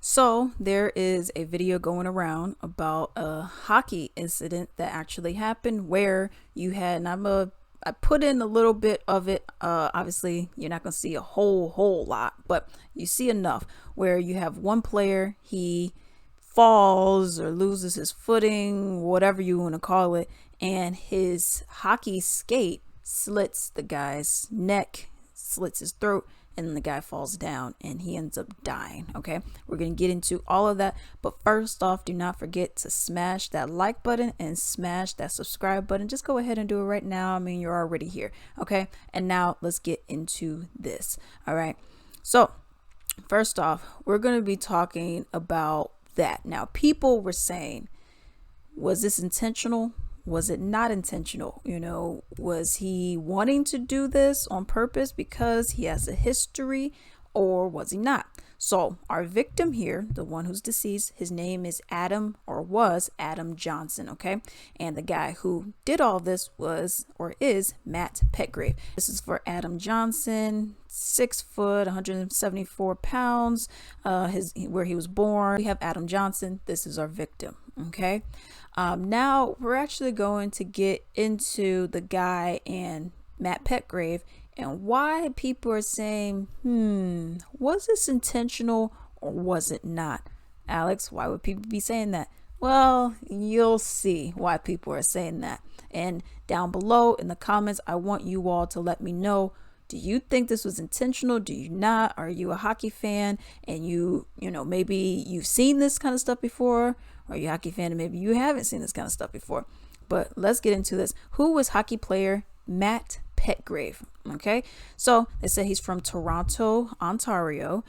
So there is a video going around about a hockey incident that actually happened where you had, and I put in a little bit of it. Obviously, you're not gonna see a whole lot, but you see enough where you have one player, he falls or loses his footing, whatever you want to call it, and his hockey skate slits the guy's neck, slits his throat, and then the guy falls down and he ends up dying. Okay, we're gonna get into all of that, but first off, do not forget to smash that like button and smash that subscribe button. Just go ahead and do it right now. I mean, you're already here. Okay, and now let's get into this. All right, so first off, we're gonna be talking about that. Now, people were saying, was this intentional? Was it not intentional? Was he wanting to do this on purpose because he has a history, or was he not? So our victim here, the one who's deceased, his name is Adam, or was Adam Johnson, okay? And the guy who did all this was, or is, Matt Petgrave. This is for Adam Johnson, 6 foot, 174 pounds, where he was born. We have Adam Johnson. This is our victim, okay? Now we're actually going to get into the guy and Matt Petgrave and why people are saying, was this intentional or was it not? Alex, why would people be saying that? Well, you'll see why people are saying that. And down below in the comments, I want you all to let me know, do you think this was intentional? Do you not? Are you a hockey fan and maybe you've seen this kind of stuff before? Or you're a hockey fan and maybe you haven't seen this kind of stuff before? But let's get into this. Who was hockey player Matt Petgrave? Okay, so they say he's from Toronto, Ontario,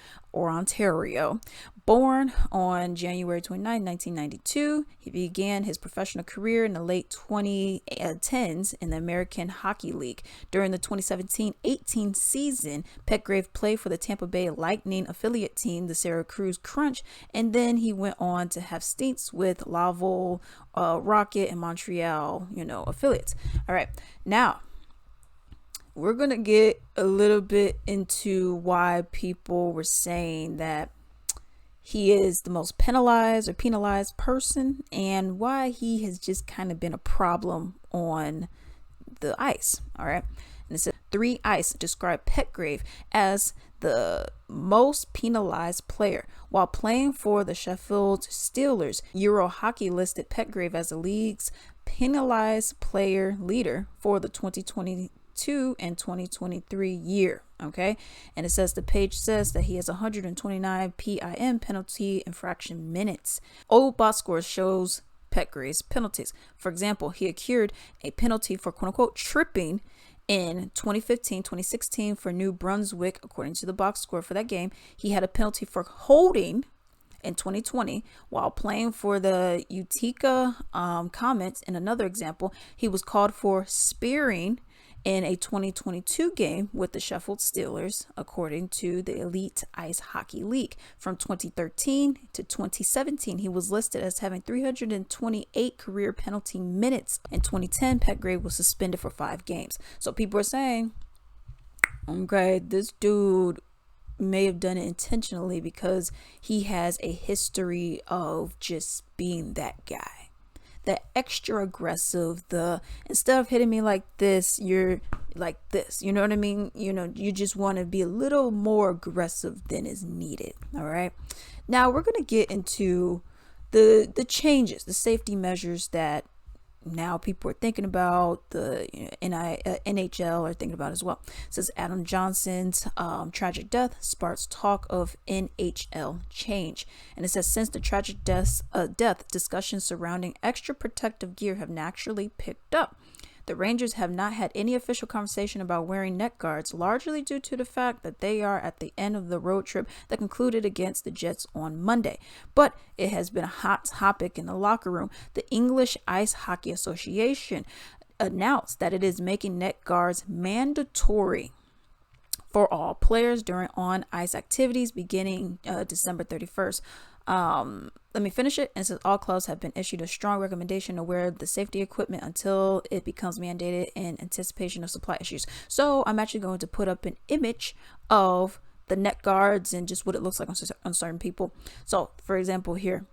born on January 29, 1992. He began his professional career in the late 2010s in the American Hockey League. During the 2017-18 season, Petgrave played for the Tampa Bay Lightning affiliate team, the Syracuse Crunch, and then he went on to have stints with Laval, Rocket, and Montreal, affiliates. All right, now we're going to get a little bit into why people were saying that he is the most penalized person and why he has just kind of been a problem on the ice. All right. And it says 3 Ice described Petgrave as the most penalized player. While playing for the Sheffield Steelers, Euro Hockey listed Petgrave as the league's penalized player leader for the 2022 and 2023 year. Okay, and it says the page says that he has 129 PIM penalty infraction minutes. Old box score shows Petgrave's penalties. For example, he accrued a penalty for quote unquote tripping in 2015-2016 for New Brunswick. According to the box score for that game, he had a penalty for holding in 2020 while playing for the Utica Comets. In another example, he was called for spearing in a 2022 game with the Sheffield Steelers, according to the Elite Ice Hockey League. From 2013 to 2017, he was listed as having 328 career penalty minutes. In 2010, Petgrave was suspended for 5 games. So people are saying, okay, this dude may have done it intentionally because he has a history of just being that guy. That extra aggressive, instead of hitting me like this, you're like this. You know what I mean? You just want to be a little more aggressive than is needed. All right. Now we're going to get into the changes, the safety measures that now people are thinking about, the NHL are thinking about as well. It says Adam Johnson's tragic death sparks talk of NHL change. And it says since the tragic death, discussions surrounding extra protective gear have naturally picked up. The Rangers have not had any official conversation about wearing neck guards, largely due to the fact that they are at the end of the road trip that concluded against the Jets on Monday. But it has been a hot topic in the locker room. The English Ice Hockey Association announced that it is making neck guards mandatory for all players during on-ice activities beginning December 31st. Let me finish it. And it says all clubs have been issued a strong recommendation to wear the safety equipment until it becomes mandated in anticipation of supply issues. So I'm actually going to put up an image of the neck guards and just what it looks like on certain people. So for example, here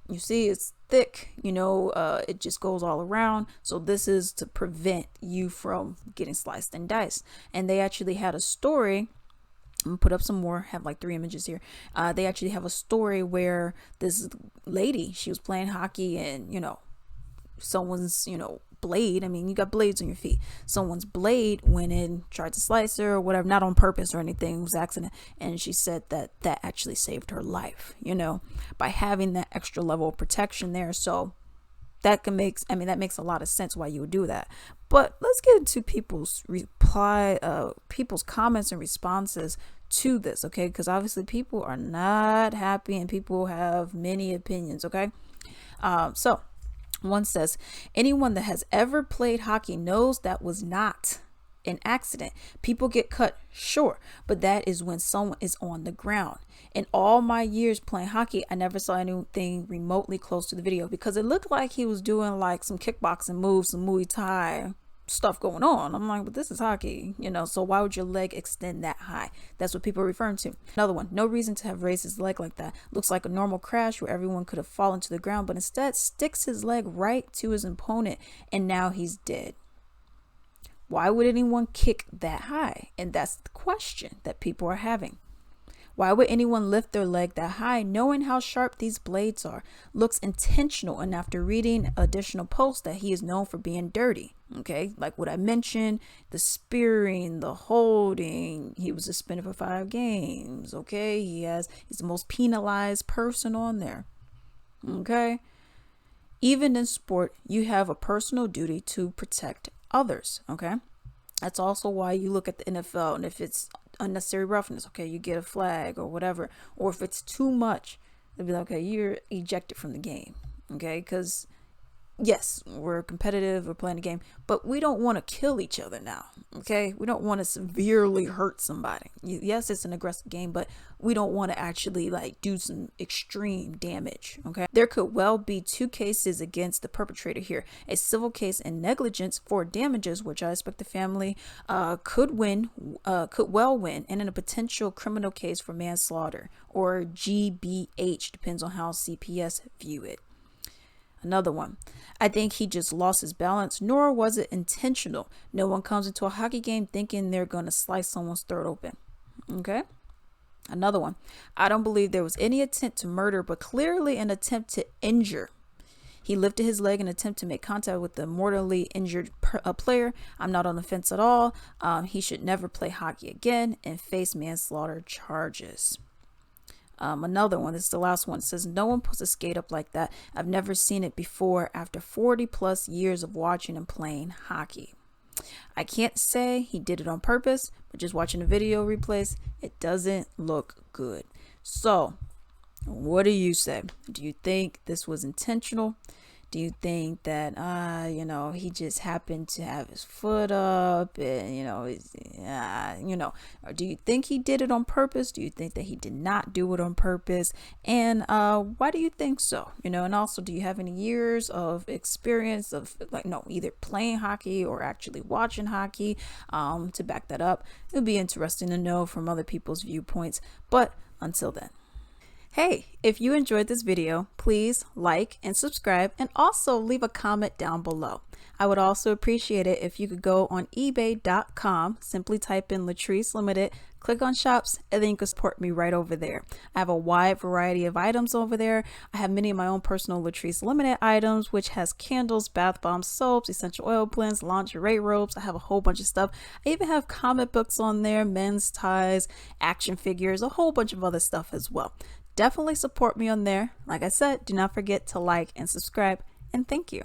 you see it's thick, it just goes all around. So this is to prevent you from getting sliced and diced. And they actually had a story. I'm gonna put up some more, have like 3 images here. They actually have a story where this lady, she was playing hockey and someone's blade, you got blades on your feet, someone's blade went in, tried to slice her or whatever, not on purpose or anything, it was accident. And she said that actually saved her life, by having that extra level of protection there. So that makes a lot of sense why you would do that. But let's get into people's comments and responses to this, okay? Because obviously people are not happy and people have many opinions, okay? So one says, anyone that has ever played hockey knows that was not an accident. People get cut, sure, but that is when someone is on the ground. In all my years playing hockey, I never saw anything remotely close to the video, because it looked like he was doing like some kickboxing moves, some Muay Thai stuff going on. I'm like, but this is hockey, so why would your leg extend that high? That's what people are referring to. Another one, no reason to have raised his leg like that. Looks like a normal crash where everyone could have fallen to the ground, but instead sticks his leg right to his opponent and now he's dead. Why would anyone kick that high? And that's the question that people are having. Why would anyone lift their leg that high knowing how sharp these blades are? Looks intentional, and after reading additional posts that he is known for being dirty. Okay, like what I mentioned, the spearing, the holding, he was suspended for 5 games. Okay, he's the most penalized person on there. Okay, even in sport, you have a personal duty to protect others. Okay, that's also why you look at the NFL, and if it's unnecessary roughness, okay, you get a flag or whatever. Or if it's too much, they'll be like, okay, you're ejected from the game. Okay, because yes, we're competitive, we're playing a game, but we don't want to kill each other now. Okay, we don't want to severely hurt somebody. Yes, it's an aggressive game, but we don't want to actually like do some extreme damage. Okay, there could well be 2 cases against the perpetrator here: a civil case and negligence for damages, which I expect the family could well win, and in a potential criminal case for manslaughter or GBH, depends on how CPS view it. Another one, I think he just lost his balance, nor was it intentional. No one comes into a hockey game thinking they're going to slice someone's throat open. Okay. Another one, I don't believe there was any attempt to murder, but clearly an attempt to injure. He lifted his leg in an attempt to make contact with the mortally injured player. I'm not on the fence at all. He should never play hockey again and face manslaughter charges. Another one, this is the last one, says, no one puts a skate up like that. I've never seen it before after 40 plus years of watching and playing hockey. I can't say he did it on purpose, but just watching the video replays, it doesn't look good. So what do you say? Do you think this was intentional? Do you think that, he just happened to have his foot up and, or do you think he did it on purpose? Do you think that he did not do it on purpose? And why do you think so? And also, do you have any years of experience of either playing hockey or actually watching hockey to back that up? It would be interesting to know from other people's viewpoints. But until then. Hey, if you enjoyed this video, please like and subscribe, and also leave a comment down below. I would also appreciate it if you could go on ebay.com, simply type in Latrice Limited, click on shops, and then you can support me right over there. I have a wide variety of items over there. I have many of my own personal Latrice Limited items, which has candles, bath bombs, soaps, essential oil blends, lingerie robes. I have a whole bunch of stuff. I even have comic books on there, men's ties, action figures, a whole bunch of other stuff as well. Definitely support me on there. Like I said, do not forget to like and subscribe, and thank you.